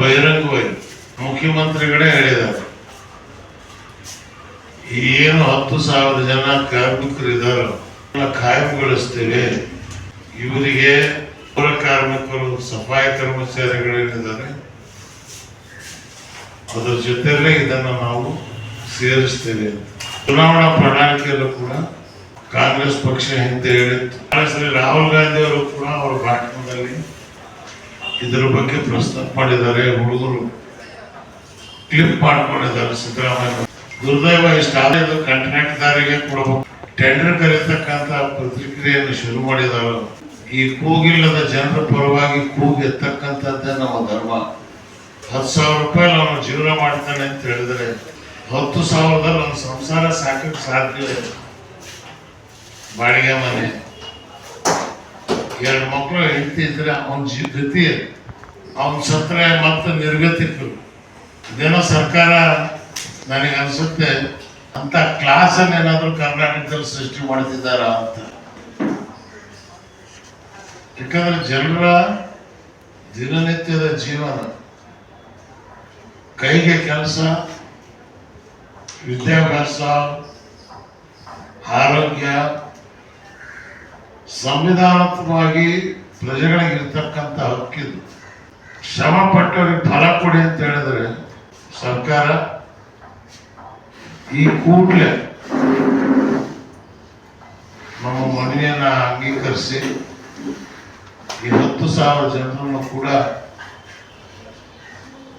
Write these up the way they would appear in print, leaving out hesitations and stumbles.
ಬಹಿರಂಗವಾಗಿ ಮುಖ್ಯಮಂತ್ರಿಗಳೇ ಹೇಳಿದ್ದಾರೆ, ಏನು 10,000 ಜನ ಕಾರ್ಮಿಕರು ಇದ್ದಾರೋ ಕಾಯಂಗೊಳಿಸ್ತೇವೆ. ಇವರಿಗೆ ಪೌರ ಕಾರ್ಮಿಕರು, ಸಫಾಯಿ ಕರ್ಮಚಾರಿಗಳೇನಿದ್ದಾರೆ ಅದರ ಜೊತೆಯಲ್ಲೇ ಇದನ್ನು ನಾವು ಸೇರಿಸ್ತೇವೆ. ಚುನಾವಣಾ ಪ್ರಣಾಳಿಕೆಯಲ್ಲೂ ಕೂಡ ಕಾಂಗ್ರೆಸ್ ಪಕ್ಷ ಹಿಂದೆ ಹೇಳಿತ್ತು. ರಾಹುಲ್ ಗಾಂಧಿ ಅವರು ಕೂಡ ಅವರ ಭಾಷಣದಲ್ಲಿ ಇದರ ಬಗ್ಗೆ ಪ್ರಸ್ತಾಪ ಮಾಡಿದ್ದಾರೆ. ಹುಡುಗರು ಕ್ಲಿಪ್ ಮಾಡ್ಕೊಂಡಿದ್ದಾರೆ. ಸಿದ್ದರಾಮಯ್ಯ ದುರ್ದೈವ ಇಷ್ಟಾದ ಕಾಂಟ್ರಾಕ್ಟ್ದಾರಿಗೆ ಕೊಡಬೇಕು. ಟೆಂಡರ್ ಕರೀತಕ್ಕಂಥ ಪ್ರತಿಕ್ರಿಯೆಯನ್ನು ಶುರು ಮಾಡಿದಾರ. ಈ ಕೂಗಿಲ್ಲದ ಜನರ ಪರವಾಗಿ ಕೂಗಿ ಎತ್ತಕ್ಕಂಥದ್ದೇ ನಮ್ಮ ಧರ್ಮ. 10,000 ರೂಪಾಯಿ ಅವನು ಜೀವನ ಮಾಡ್ತಾನೆ ಅಂತ ಹೇಳಿದ್ರೆ 10,000ದಲ್ಲಿ ಒಂದು ಸಂಸಾರ ಸಾಕಕ್ಕೆ ಸಾಧ್ಯ. ಬಾಡಿಗೆ ಮನೆ, 2 ಮಕ್ಕಳು ಹೆಂಡ್ತಿದ್ರೆ ಅವನ ಗತಿ, ಅವನ ಸತ್ರ ಮತ್ತೆ ನಿರ್ಗತಿಕರು. ಇದೇನೋ ಸರ್ಕಾರ ನನಗೆ ಅನ್ಸುತ್ತೆ ಅಂತ ಕ್ಲಾಸನ್ನು ಏನಾದರೂ ಕರ್ನಾಟಕದಲ್ಲಿ ಸೃಷ್ಟಿ ಮಾಡ್ತಿದ್ದಾರ ಅಂತ. ಯಾಕಂದ್ರೆ ಜನರ ದಿನನಿತ್ಯದ ಜೀವನ, ಕೈಗೆ ಕೆಲಸ, ವಿದ್ಯಾಭ್ಯಾಸ, ಆರೋಗ್ಯ, ಸಂವಿಧಾನಾತ್ಮಕವಾಗಿ ಪ್ರಜೆಗಳಿಗೆ ಇರ್ತಕ್ಕಂಥ ಹಕ್ಕಿದು. ಶ್ರಮ ಪಟ್ಟವರಿಗೆ ಫಲ ಕೊಡಿ ಅಂತ ಹೇಳಿದ್ರೆ ಸರ್ಕಾರ ಈ ಕೂಡಲೇ ನಮ್ಮ ಮನವಿಯನ್ನ ಅಂಗೀಕರಿಸಿ ಈ 10,000 ಜನರನ್ನು ಕೂಡ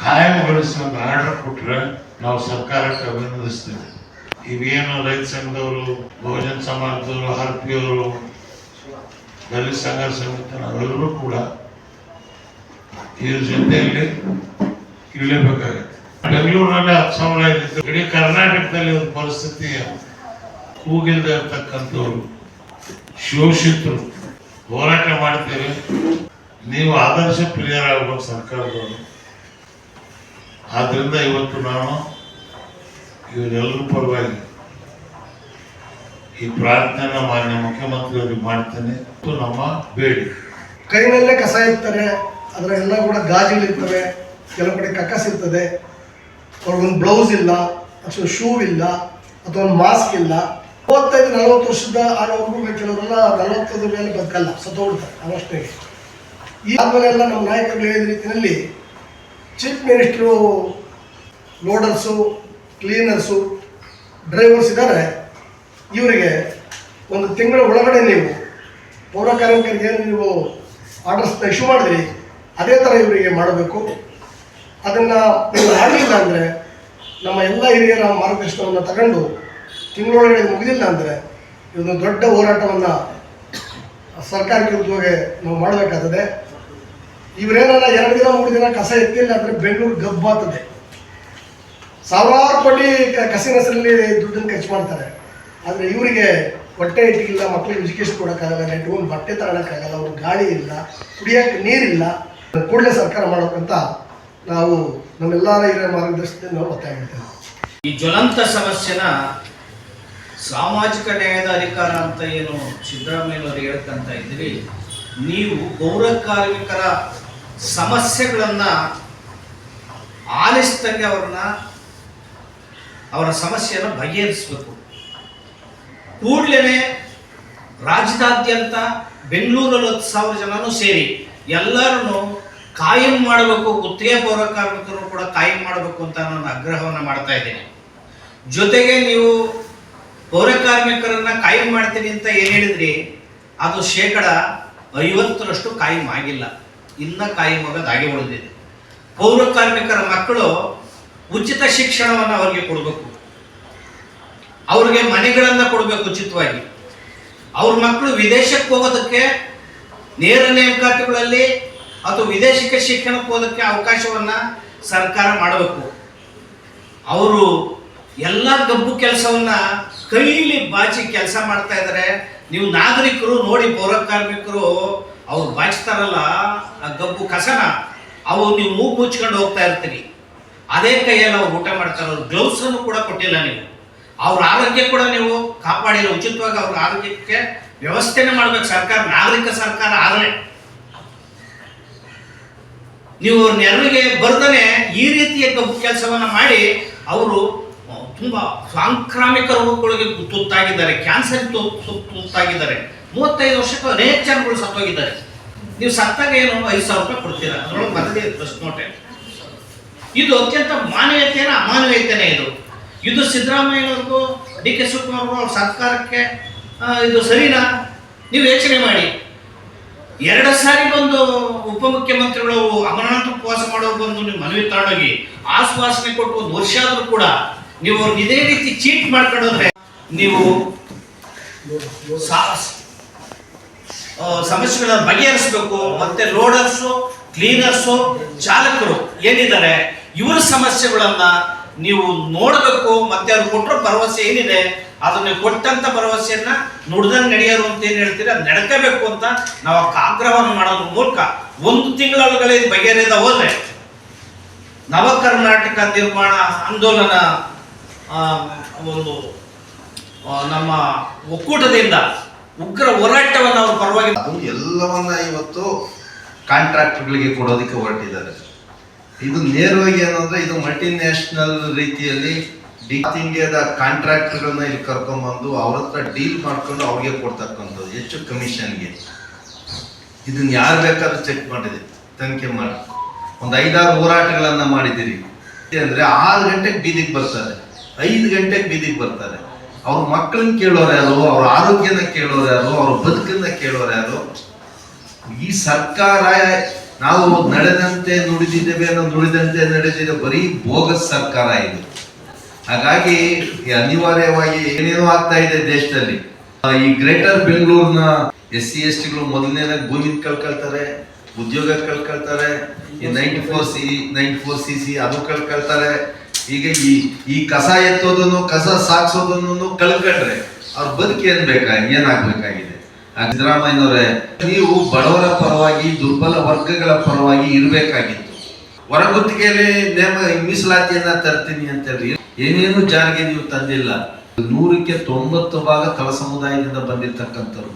ಕಾಯಂಗೊಳಿಸಿ ಒಂದು ಆರ್ಡರ್ ಕೊಟ್ಟರೆ ನಾವು ಸರ್ಕಾರಕ್ಕೆ ಅಭಿನಂದಿಸ್ತೇವೆ. ಇವೇನು ರೈತ ಸಂಘದವರು, ಬಹುಜನ ಸಮಾಜದವರು, ಆರ್ಪಿಯವರು, ದಲಿತ ಸಂಘರ್ಷ ಸಮಿತಿ ನಾವೆಲ್ಲರೂ ಕೂಡ ಇದ್ರ ಜೊತೆಯಲ್ಲಿ ಇರಲೇಬೇಕಾಗುತ್ತೆ. ಬೆಂಗಳೂರಿನಲ್ಲಿ 10,000 ಇದ್ದು ಇಡೀ ಕರ್ನಾಟಕದಲ್ಲಿ ಒಂದು ಪರಿಸ್ಥಿತಿ, ಕೂಗಿಲ್ದೆ ಇರ್ತಕ್ಕಂಥವ್ರು, ಶೋಷಿತರು ಹೋರಾಟ ಮಾಡ್ತೇವೆ. ನೀವು ಆದರ್ಶ ಪ್ರಿಯರಾಗಬೇಕು ಸರ್ಕಾರದವರು. ಆದ್ರಿಂದ ಇವತ್ತು ನಾನು ಇವರೆಲ್ಲರ ಪರವಾಗಿ ಈ ಪ್ರಾರ್ಥನೆ ಮಾನ್ಯ ಮುಖ್ಯಮಂತ್ರಿಯವರಿಗೆ ಮಾಡ್ತೇನೆ. ನಮ್ಮ ಬೇಡಿಕೆ, ಕೈನಲ್ಲೇ ಕಸ ಇರ್ತಾರೆ, ಅದರ ಎಲ್ಲ ಕೂಡ ಗಾಜುಗಳಿರ್ತವೆ, ಕೆಲವು ಕಡೆ ಕಕ್ಕಸ್ ಇರ್ತದೆ, ಅವ್ರಿಗೊಂದು ಬ್ಲೌಸ್ ಇಲ್ಲ, ಅಥವಾ ಶೂ ಇಲ್ಲ, ಅಥವಾ ಒಂದು ಮಾಸ್ಕ್ ಇಲ್ಲ. 35-40 ವರ್ಷದ ಆಗೋರ್ಗು ಕೆಲವರೆಲ್ಲ 40 ಮೇಲೆ ಬದುಕಲ್ಲ, ಸತ್ತೋಗ್ಬಿಡ್ತಾರೆ ಅವಷ್ಟೇ. ಈ ಆದ್ಮೇಲೆ ಎಲ್ಲ ನಮ್ಮ ನಾಯಕರು ಹೇಳಿದ ರೀತಿಯಲ್ಲಿ chief minister, loaders, cleaners, drivers ಇದ್ದಾರೆ. ಇವರಿಗೆ ಒಂದು ತಿಂಗಳ ಒಳಗಡೆ ನೀವು ಪೌರ ಕಾರ್ಮಿಕರಿಗೆ ಏನು ನೀವು ಆರ್ಡರ್ಸ್ನ ಇಶ್ಯೂ ಮಾಡಿದ್ರಿ ಅದೇ ಥರ ಇವರಿಗೆ ಮಾಡಬೇಕು. ಅದನ್ನು ನೀವು ಮಾಡಲಿಲ್ಲ ಅಂದರೆ ನಮ್ಮ ಎಲ್ಲ ಹಿರಿಯರ ಮಾರ್ಗದರ್ಶನವನ್ನು ತಗೊಂಡು ತಿಂಗಳೊಳಗಡೆ ಮುಗಿದಿಲ್ಲ ಅಂದರೆ ಇದೊಂದು ದೊಡ್ಡ ಹೋರಾಟವನ್ನು ಸರ್ಕಾರಕ್ಕೆ ವಿರುದ್ಧವಾಗಿ ನಾವು ಮಾಡಬೇಕಾಗ್ತದೆ. ಇವರೇನಾರ 2 ದಿನ 3 ದಿನ ಕಸ ಎತ್ತಿಲ್ಲ ಅಂದರೆ ಬೆಂಗಳೂರು ಗಬ್ಬಾಗ್ತದೆ. ಸಾವಿರಾರು ಕೋಟಿ ಕಸಿನ ಹೆಸರಲ್ಲಿ ದುಡ್ಡನ್ನು ಖರ್ಚು ಮಾಡ್ತಾರೆ. ಆದರೆ ಇವರಿಗೆ ಹೊಟ್ಟೆ ಇಟ್ಟಿಗಿಲ್ಲ, ಮಕ್ಕಳಿಗೆ ಎಜುಕೇಶನ್ ಕೊಡೋಕ್ಕಾಗಲ್ಲ, ನೆಟ್ಗೊಂಡು ಬಟ್ಟೆ ತಗೊಳಕ್ಕಾಗಲ್ಲ, ಅವ್ರಿಗೆ ಗಾಳಿ ಇಲ್ಲ, ಕುಡಿಯೋಕ್ಕೆ ನೀರಿಲ್ಲ. ಕೂಡಲೇ ಸರ್ಕಾರ ಮಾಡಬೇಕಂತ ನಾವು ನಮ್ಮೆಲ್ಲರ ಹಿರಿಯ ಮಾರ್ಗದರ್ಶನದಲ್ಲಿ ನಾವು ಒತ್ತಾಯ ಮಾಡ್ತೇವೆ. ಈ ಜ್ವಲಂತ ಸಮಸ್ಯೆನ ಸಾಮಾಜಿಕ ನ್ಯಾಯದ ಅಧಿಕಾರ ಅಂತ ಏನು ಸಿದ್ದರಾಮಯ್ಯನವರು ಹೇಳ್ಕಂತ ಇದ್ರಿ, ನೀವು ಪೌರ ಕಾರ್ಮಿಕರ ಸಮಸ್ಯೆಗಳನ್ನು ಆಲಿಸಿದಂಗೆ ಅವರ ಸಮಸ್ಯೆಯನ್ನು ಬಗೆಹರಿಸಬೇಕು. ಕೂಡಲೇ ರಾಜ್ಯದಾದ್ಯಂತ ಬೆಂಗಳೂರಲ್ಲಿ 10,000 ಜನನೂ ಸೇರಿ ಎಲ್ಲರೂ ಕಾಯಂ ಮಾಡಬೇಕು, ಗುತ್ತಿಗೆ ಪೌರ ಕಾರ್ಮಿಕರು ಕೂಡ ಕಾಯಂ ಮಾಡಬೇಕು ಅಂತ ನಾನು ಆಗ್ರಹವನ್ನು ಮಾಡ್ತಾ ಇದ್ದೇನೆ. ಜೊತೆಗೆ ನೀವು ಪೌರ ಕಾರ್ಮಿಕರನ್ನ ಕಾಯಂ ಮಾಡ್ತೀನಿ ಅಂತ ಏನು ಹೇಳಿದ್ರಿ, ಅದು 50% ಕಾಯಂ ಆಗಿಲ್ಲ, ಇನ್ನು ಕಾಯಂ ಆಗೋದು ಹಾಗೆ ಉಳಿದಿದೆ. ಪೌರ ಕಾರ್ಮಿಕರ ಮಕ್ಕಳು ಉಚಿತ ಶಿಕ್ಷಣವನ್ನು ಅವರಿಗೆ ಕೊಡಬೇಕು, ಅವ್ರಿಗೆ ಮನೆಗಳನ್ನು ಕೊಡಬೇಕು ಉಚಿತವಾಗಿ. ಅವ್ರ ಮಕ್ಕಳು ವಿದೇಶಕ್ಕೆ ಹೋಗೋದಕ್ಕೆ ನೇರ ನೇಮಕಾತಿಗಳಲ್ಲಿ ಅಥವಾ ವಿದೇಶಕ್ಕೆ ಶಿಕ್ಷಣಕ್ಕೆ ಹೋಗೋದಕ್ಕೆ ಅವಕಾಶವನ್ನು ಸರ್ಕಾರ ಮಾಡಬೇಕು. ಅವರು ಎಲ್ಲ ಗಬ್ಬು ಕೆಲಸವನ್ನು ಕೈಲಿ ಬಾಚಿ ಕೆಲಸ ಮಾಡ್ತಾ ಇದ್ದಾರೆ. ನೀವು ನಾಗರಿಕರು ನೋಡಿ, ಪೌರ ಕಾರ್ಮಿಕರು ಅವ್ರು ಬಾಚ್ತಾರಲ್ಲ ಆ ಗಬ್ಬು ಕಸನ, ಅವು ನೀವು ಮೂಗು ಮುಚ್ಕೊಂಡು ಹೋಗ್ತಾ ಇರ್ತೀರಿ. ಅದೇ ಕೈಯಲ್ಲಿ ಅವ್ರು ಊಟ ಮಾಡ್ತಾರೆ. ಅವ್ರು ಗ್ಲೌಸನ್ನು ಕೂಡ ಕೊಟ್ಟಿಲ್ಲ ನೀವು. ಅವ್ರ ಆರೋಗ್ಯ ಕೂಡ ನೀವು ಕಾಪಾಡಿಲ್ಲ. ಉಚಿತವಾಗಿ ಅವ್ರ ಆರೋಗ್ಯಕ್ಕೆ ವ್ಯವಸ್ಥೆನೇ ಮಾಡ್ಬೇಕು ಸರ್ಕಾರ, ನಾಗರಿಕ ಸರ್ಕಾರ. ಆದರೆ ನೀವು ನೆರವಿಗೆ ಬರ್ದನೆ ಈ ರೀತಿಯ ಕೆಲಸವನ್ನ ಮಾಡಿ ಅವರು ತುಂಬಾ ಸಾಂಕ್ರಾಮಿಕ ರೋಗಗಳಿಗೆ ತುತ್ತಾಗಿದ್ದಾರೆ, ಕ್ಯಾನ್ಸರ್ ತುತ್ತಾಗಿದ್ದಾರೆ. 35 ವರ್ಷಕ್ಕೆ ಅನೇಕ ಜನಗಳು ಸತ್ತೋಗಿದ್ದಾರೆ. ನೀವು ಸತ್ತಾಗ ಏನು 5,000 ರೂಪಾಯಿ ಕೊಡ್ತೀರಾ, ಅದರೊಳಗೆ ಬರದೇ ಪ್ರೆಸ್ ನೋಟೆ. ಇದು ಅತ್ಯಂತ ಮಾನವೀಯತೆಯ ಅಮಾನವೀಯತೆನೇ ಇದು ಸಿದ್ದರಾಮಯ್ಯನವ್ರಿಗೂ ಡಿ ಕೆ ಶಿವಕುಮಾರ್ ಅವ್ರ ಸರ್ಕಾರಕ್ಕೆ ಇದು ಸರಿನಾ? ನೀವು ಯೋಚನೆ ಮಾಡಿ. 2 ಸಾರಿ ಬಂದು ಉಪಮುಖ್ಯಮಂತ್ರಿಗಳು ಅಮರನಾಥ ಉಪವಾಸ ಮಾಡೋರು ಬಂದು ನೀವು ಮನವಿ ತಗೊಂಡೋಗಿ ಆಶ್ವಾಸನೆ ಕೊಟ್ಟು 1 ವರ್ಷ ಆದ್ರೂ ಕೂಡ ನೀವು ಅವ್ರಿಗೆ ಇದೇ ರೀತಿ ಚೀಟ್ ಮಾಡ್ಕೊಂಡೋದ್ರೆ ನೀವು ಸಮಸ್ಯೆಗಳನ್ನು ಬಗೆಹರಿಸಬೇಕು. ಮತ್ತೆ ಲೋಡರ್ಸು, ಕ್ಲೀನರ್ಸು, ಚಾಲಕರು ಏನಿದ್ದಾರೆ ಇವರ ಸಮಸ್ಯೆಗಳನ್ನ ನೀವು ನೋಡಬೇಕು. ಮತ್ತೆ ಅವ್ರು ಕೊಟ್ಟರು ಭರವಸೆ ಏನಿದೆ ಅದನ್ನ ಕೊಟ್ಟಂತ ಭರವಸೆಯನ್ನ ನುಡ್ದಂಗೆ ನಡೆಯೋರು ಅಂತ ಏನ್ ಹೇಳ್ತೀರಿ ಅದು ನಡ್ಕೋಬೇಕು ಅಂತ ನಾವು ಆಗ್ರಹವನ್ನು ಮಾಡೋದ್ರ ಮೂಲಕ 1 ತಿಂಗಳೊಳಗಡೆ ಬಗೆಹರಿದ ಹೋದ್ರೆ ನವ ಕರ್ನಾಟಕ ನಿರ್ಮಾಣ ಆಂದೋಲನ ಒಂದು ನಮ್ಮ ಒಕ್ಕೂಟದಿಂದ ಉಗ್ರ ಹೋರಾಟವನ್ನು ಅವ್ರ ಪರವಾಗಿ ಅದು ಎಲ್ಲವನ್ನ ಇವತ್ತು ಕಾಂಟ್ರಾಕ್ಟರ್ಗಳಿಗೆ ಕೊಡೋದಕ್ಕೆ ಹೊರಟಿದ್ದಾರೆ. ಇದು ನೇರವಾಗಿ ಏನಂದ್ರೆ ಇದು ಮಲ್ಟಿ ನ್ಯಾಷನಲ್ ರೀತಿಯಲ್ಲಿ ಇಂಡಿಯಾದ ಕಾಂಟ್ರಾಕ್ಟರ್ಗಳನ್ನ ಇಲ್ಲಿ ಕರ್ಕೊಂಡ್ಬಂದು ಅವ್ರ ಹತ್ರ ಡೀಲ್ ಮಾಡ್ಕೊಂಡು ಅವ್ರಿಗೆ ಕೊಡ್ತಕ್ಕಂಥದ್ದು ಹೆಚ್ಚು ಕಮಿಷನ್ಗೆ. ಇದನ್ನ ಯಾರು ಬೇಕಾದ್ರೂ ಚೆಕ್ ಮಾಡಿದೆ, ತನಿಖೆ ಮಾಡಿ. ಒಂದು 5-6 ಹೋರಾಟಗಳನ್ನ ಮಾಡಿದ್ದೀರಿ ಅಂದ್ರೆ 6 ಗಂಟೆಗೆ ಬೀದಿಗೆ ಬರ್ತಾರೆ, 5 ಗಂಟೆಗೆ ಬೀದಿಗೆ ಬರ್ತಾರೆ. ಅವ್ರ ಮಕ್ಕಳನ್ನ ಕೇಳೋರು ಯಾರು, ಅವ್ರ ಆರೋಗ್ಯನ ಕೇಳೋರು ಯಾರು, ಅವ್ರ ಬದುಕನ್ನ ಕೇಳೋರು ಯಾರು? ಈ ಸರ್ಕಾರ ನಾವು ನಡೆದಂತೆ ನುಡಿದಿದ್ದೇವೆ ಅನ್ನೋ ನುಡಿದಂತೆ ನಡೆದಿದೆ, ಬರೀ ಬೋಗಸ್ ಸರ್ಕಾರ ಇದು. ಹಾಗಾಗಿ ಅನಿವಾರ್ಯವಾಗಿ ಏನೇನೋ ಆಗ್ತಾ ಇದೆ ದೇಶದಲ್ಲಿ. ಈ ಗ್ರೇಟರ್ ಬೆಂಗಳೂರಿನ SC STಗಳು ಮೊದಲನೇದಾಗಿ ಭೂಮಿ ಕಳ್ಕೊಳ್ತಾರೆ, ಉದ್ಯೋಗ ಕಳ್ಕೊಳ್ತಾರೆ, ಈ 94CC ಅದು ಕಳ್ಕೊಳ್ತಾರೆ. ಈಗ ಈ ಕಸ ಎತ್ತೋದನ್ನು, ಕಸ ಸಾಕ್ಸೋದನ್ನು ಕಳ್ಕೊಂಡ್ರೆ ಅವ್ರ ಬದುಕು ಏನಾಗ್ಬೇಕಾಗಿದೆ? ಸಿದ್ದರಾಮಯ್ಯನವರೇ, ನೀವು ಬಡವರ ಪರವಾಗಿ, ದುರ್ಬಲ ವರ್ಗಗಳ ಪರವಾಗಿ ಇರಬೇಕಾಗಿತ್ತು. ಹೊರಗುತ್ತಿಗೆಯಲ್ಲಿ ಮೀಸಲಾತಿಯನ್ನ ತರ್ತೀನಿ ಅಂತ ಹೇಳಿ ಏನೇನು ಜಾರಿಗೆ ನೀವು ತಂದಿಲ್ಲ. 100ಕ್ಕೆ 90 ಭಾಗ ತಳ ಸಮುದಾಯದಿಂದ ಬಂದಿರ್ತಕ್ಕಂಥವ್ರು.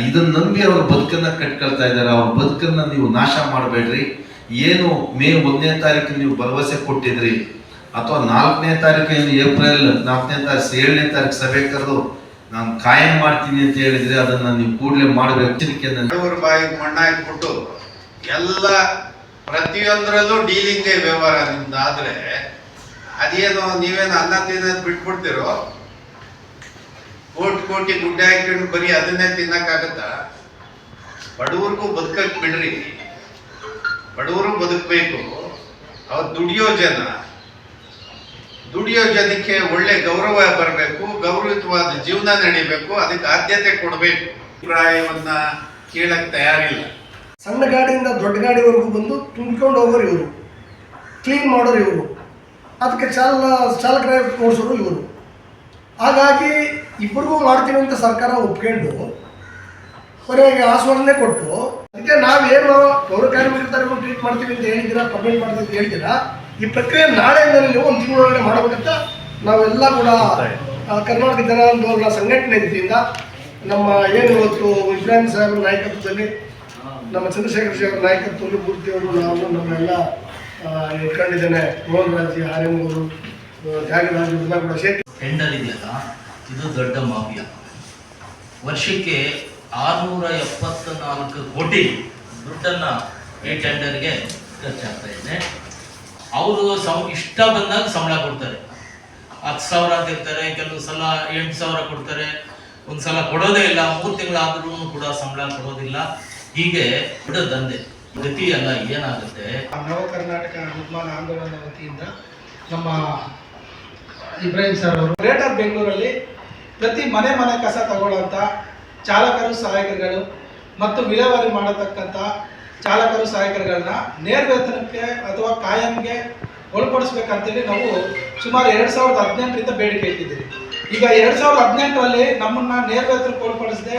ಇದನ್ನ ನಂಬಿ ಅವ್ರ ಬದುಕನ್ನ ಕಟ್ಕೊಳ್ತಾ ಇದ್ದಾರೆ. ಅವ್ರ ಬದುಕನ್ನ ನೀವು ನಾಶ ಮಾಡಬೇಡ್ರಿ. ಏನು ಮೇ 1ನೇ ತಾರೀಕು ನೀವು ಭರವಸೆ ಕೊಟ್ಟಿದ್ರಿ, ಅಥವಾ 4ನೇ ತಾರೀಕು ಏನು ಏಪ್ರಿಲ್ 4ನೇ ತಾರೀಕು 7ನೇ ತಾರೀಕು ಸಭೆ ಕರೆದು ನಾನು ಕಾಯಂ ಮಾಡ್ತೀನಿ ಅಂತ ಹೇಳಿದ್ರೆ ಅದನ್ನ ನೀವು ಕೂಡಲೇ ಮಾಡಬೇಕು. ಬಾಯಿಗೆ ಮಣ್ಣ ಹಾಕ್ಬಿಟ್ಟು ಎಲ್ಲ ಪ್ರತಿಯೊಂದರಲ್ಲೂ ಡೀಲಿಂಗ್ ವ್ಯವಹಾರ ನಿಮ್ದಾದ್ರೆ ಅದೇನು ನೀವೇನು ಅನ್ನ ತಿನ್ನೋದು ಬಿಟ್ಬಿಡ್ತಿರೋ? ಕೋಟಿ ಗುಡ್ಡೆ ಹಾಕೊಂಡು ಬರೀ ಅದನ್ನೇ ತಿನ್ನಕ್ಕಾಗತ್ತ? ಬಡವ್ರಿಗೂ ಬದುಕಕ್ ಬಿಡ್ರಿ, ಬಡವರು ಬದುಕಬೇಕು. ಅವ್ರು ದುಡಿಯೋ ಜನಕ್ಕೆ ಒಳ್ಳೆ ಗೌರವ ಬರಬೇಕು, ಗೌರವಿತವಾದ ಜೀವನ ನಡಿಬೇಕು, ಅದಕ್ಕೆ ಆದ್ಯತೆ ಕೊಡಬೇಕು. ಅಭಿಪ್ರಾಯವನ್ನ ಕೇಳಕ್ ತಯಾರಿಲ್ಲ. ಸಣ್ಣ ಗಾಡಿಯಿಂದ ದೊಡ್ಡ ಗಾಡಿವರೆಗೂ ಬಂದು ತುಂಬಿಕೊಂಡು ಹೋಗೋರು ಇವರು, ಕ್ಲೀನ್ ಮಾಡೋರು ಇವರು, ಅದಕ್ಕೆ ಚಾಲಕರ ಓಡಿಸೋರು ಇವರು. ಹಾಗಾಗಿ ಇಬ್ಬರಿಗೂ ಮಾಡ್ತೀವಿ ಅಂತ ಸರ್ಕಾರ ಒಪ್ಕೊಂಡು ಕೊನೆಗೆ ಆಶ್ವಾಸನೆ ಕೊಟ್ಟು, ಅದಕ್ಕೆ ನಾವೇನು ಪೌರ ಕಾರ್ಮಿಕರಿಗೂ ಟ್ರೀಟ್ ಮಾಡ್ತೀವಿ ಅಂತ ಹೇಳಿದ್ದೀರಾ, ಪರ್ಮನೆಂಟ್ ಮಾಡ್ತೀವಿ ಅಂತ ಹೇಳಿದ್ದೀರಾ, ಈ ಪ್ರಕ್ರಿಯೆ ನಾಳೆಯಿಂದ ನೀವು 1 ತಿಂಗಳೊಳಗಡೆ ಮಾಡಬೇಕಂತ ನಾವೆಲ್ಲ ಕೂಡ ಕರ್ನಾಟಕ ಜನ ಆಂದೋಲನ ಸಂಘಟನೆ ರೀತಿಯಿಂದ ನಮ್ಮ ಏನು ಇವತ್ತು ಇಬ್ರಾಹಿಂ ಸಾಹೇಬ್ರ ನಾಯಕತ್ವದಲ್ಲಿ, ನಮ್ಮ ಚಂದ್ರಶೇಖರ್ ಅವರ ನಾಯಕತ್ವದಲ್ಲಿ ಮೂರ್ತಿಯವರು, ನಾವು ನಮ್ಮೆಲ್ಲ ಇಟ್ಕೊಂಡಿದ್ದೇನೆ, ಮೋಹನ್ ರಾಜಿ, ಹಾರೇಮೂರು, ತ್ಯಾಗರಾಜು ಎಲ್ಲ ಕೂಡ ಸೇರಿ ಟೆಂಡರ್ ಇದೆಯಲ್ಲ, ಇದು ದೊಡ್ಡ ಮಾಫಿಯಾ. ವರ್ಷಕ್ಕೆ 674 ಕೋಟಿ ದುಡ್ಡನ್ನು ಈ ಟೆಂಡರ್ಗೆ ಖರ್ಚಾಗ್ತಾ ಇದೆ. ಅವರು ಇಷ್ಟ ಬಂದಾಗ ಸಂಬಳ ಕೊಡ್ತಾರೆ. 10,000 ಅಂತ ಇರ್ತಾರೆ, ಕೆಲವು ಸಲ 8,000 ಕೊಡ್ತಾರೆ, ಒಂದು ಸಲ ಕೊಡೋದೇ ಇಲ್ಲ, 3 ತಿಂಗಳಾದ್ರೂ ಕೂಡ ಸಂಬಳ ಕೊಡೋದಿಲ್ಲ. ಹೀಗೆ ದೊಡ್ಡ ದಂಧೆ, ಗತಿ ಎಲ್ಲ ಏನಾಗುತ್ತೆ. ನವ ಕರ್ನಾಟಕ ನಿರ್ಮಾಣ ಆಂದೋಲನ ವತಿಯಿಂದ ನಮ್ಮ ಇಬ್ರಾಹಿಂ ಸರ್ ಅವರು ಗ್ರೇಟರ್ ಬೆಂಗಳೂರಲ್ಲಿ ಪ್ರತಿ ಮನೆ ಕಸ ತಗೊಳ್ಳೋಂಥ ಚಾಲಕರು, ಸಹಾಯಕರುಗಳು ಮತ್ತು ವಿಲೇವಾರಿ ಮಾಡತಕ್ಕಂಥ ಚಾಲಕರು, ಸಹಾಯಕರುಗಳನ್ನ ನೇರ ವೇತನಕ್ಕೆ ಅಥವಾ ಕಾಯಂಗೆ ಒಳಪಡಿಸ್ಬೇಕಂತೇಳಿ ನಾವು ಸುಮಾರು 2018ರಿಂದ ಬೇಡಿಕೆ ಇಟ್ಟಿದ್ದೀವಿ. ಈಗ 2018ರಲ್ಲಿ ನಮ್ಮನ್ನ ನೇರ ವೇತನಕ್ಕೆ ಒಳಪಡಿಸದೆ,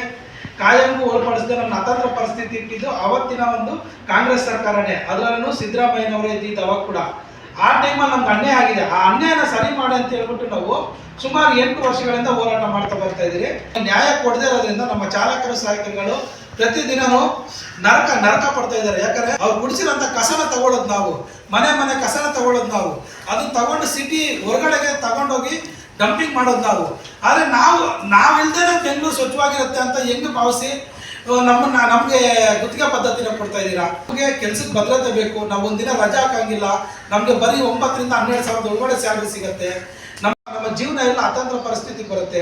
ಕಾಯಂಗೂ ಒಳಪಡಿಸದೆ ನಮ್ಮ ಅತಂತ್ರ ಪರಿಸ್ಥಿತಿ ಇಟ್ಟಿದ್ದು ಅವತ್ತಿನ ಒಂದು ಕಾಂಗ್ರೆಸ್ ಸರ್ಕಾರನೇ. ಅದರಲ್ಲೂ ಸಿದ್ದರಾಮಯ್ಯನವರೇ ಇದ್ದಿದ್ದು ಅವಾಗ ಕೂಡ. ಆ ಟೈಮಲ್ಲಿ ನಮ್ಗೆ ಅನ್ಯಾಯ ಆಗಿದೆ. ಆ ಅನ್ಯಾಯನ ಸರಿ ಮಾಡಿ ಅಂತ ಹೇಳ್ಬಿಟ್ಟು ನಾವು ಸುಮಾರು 8 ವರ್ಷಗಳಿಂದ ಹೋರಾಟ ಮಾಡ್ತಾ ಬರ್ತಾ ಇದ್ದೀರಿ. ನ್ಯಾಯ ಕೊಡದೇ ಇರೋದ್ರಿಂದ ನಮ್ಮ ಚಾಲಕರು, ಸಹಾಯಕರುಗಳು ಪ್ರತಿದಿನನೂ ನರಕ ಪಡ್ತಾ ಇದ್ದಾರೆ. ಯಾಕಂದ್ರೆ ಅವ್ರು ಗುಡಿಸಿರೋಂಥ ಕಸನ ತಗೊಳ್ಳೋದು ನಾವು, ಮನೆ ಕಸನ ತಗೊಳ್ಳೋದು ನಾವು, ಅದನ್ನ ತಗೊಂಡು ಸಿಟಿ ಹೊರಗಡೆಗೆ ತಗೊಂಡೋಗಿ ಡಂಪಿಂಗ್ ಮಾಡೋದು ನಾವು. ಆದರೆ ನಾವಿಲ್ದೇನೆ ಬೆಂಗಳೂರು ಸ್ವಚ್ಛವಾಗಿರುತ್ತೆ ಅಂತ ಹೆಂಗೆ ಭಾವಿಸಿ ನಮಗೆ ಗುತ್ತಿಗೆ ಪದ್ಧತಿನ ಕೊಡ್ತಾ ಇದ್ದೀರಾ? ನಮಗೆ ಕೆಲ್ಸಕ್ಕೆ ಭದ್ರತೆ ಬೇಕು. ನಾವು ಒಂದಿನ ರಜಾ ಹಾಕಂಗಿಲ್ಲ. ನಮಗೆ ಬರೀ 9,000 ರಿಂದ 12,000 ಒಳಗಡೆ ಸ್ಯಾಲರಿ ಸಿಗುತ್ತೆ. ನಮ್ಮ ಜೀವನ ಎಲ್ಲ ಅತಂತ್ರ ಪರಿಸ್ಥಿತಿ ಬರುತ್ತೆ.